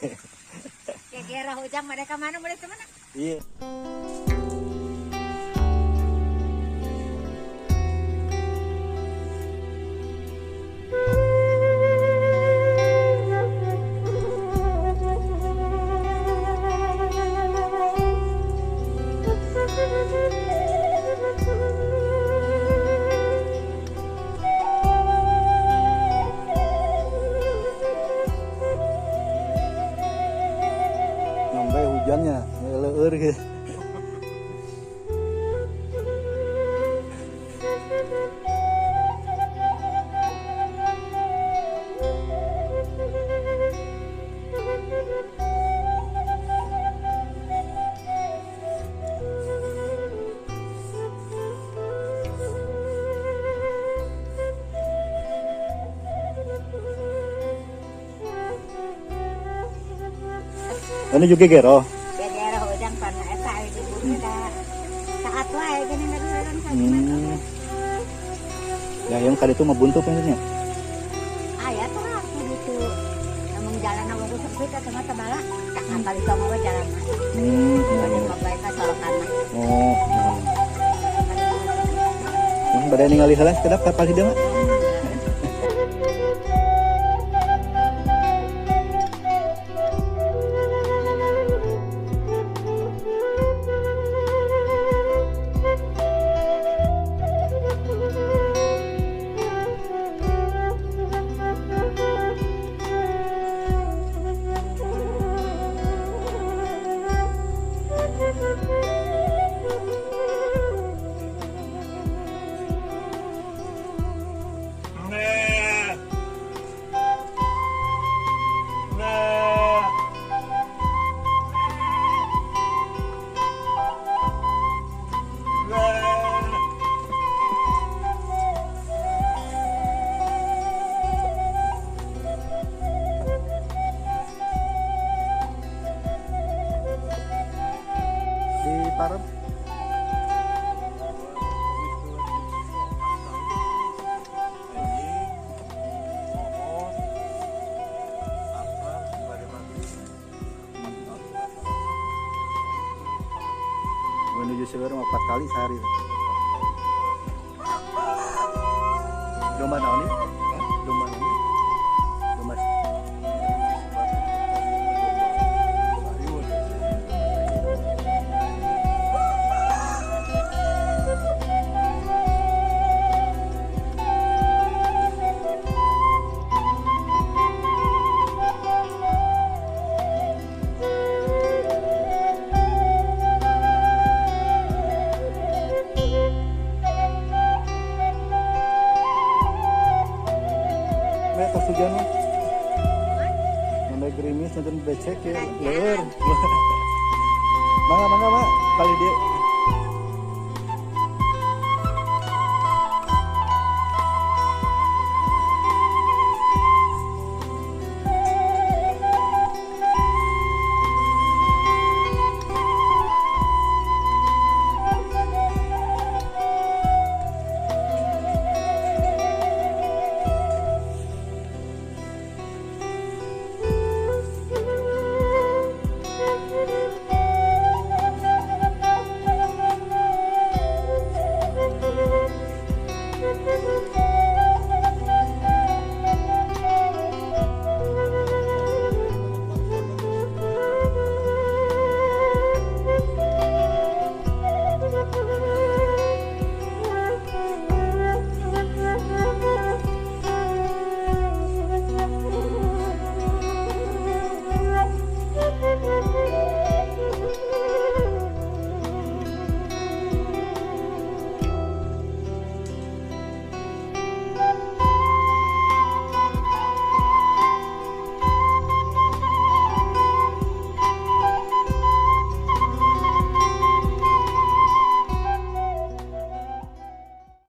Kira hujan mereka mana mereka mana? Iya. Sampai hujannya leer gitu. Ini juga gero. Kira hujan karena eta di bumi dah saat wae gini ngeureureun ka Ya yang kali itu mah buntu pengennya. aya teh gitu. Namun jalan nama ku sempit eta mah tebala. Tak ngapal itu mah jalan. Bade babae ka solokan mah. Oh. Badai ningali heula kedap kapal hideung mah. Parem. Menuju sekarang 4 kali sehari. Domba naon nih? Domba naon? Domba. Pas hujan mah sampai gerimis nonton becek ya leer. Mangga mak kali dia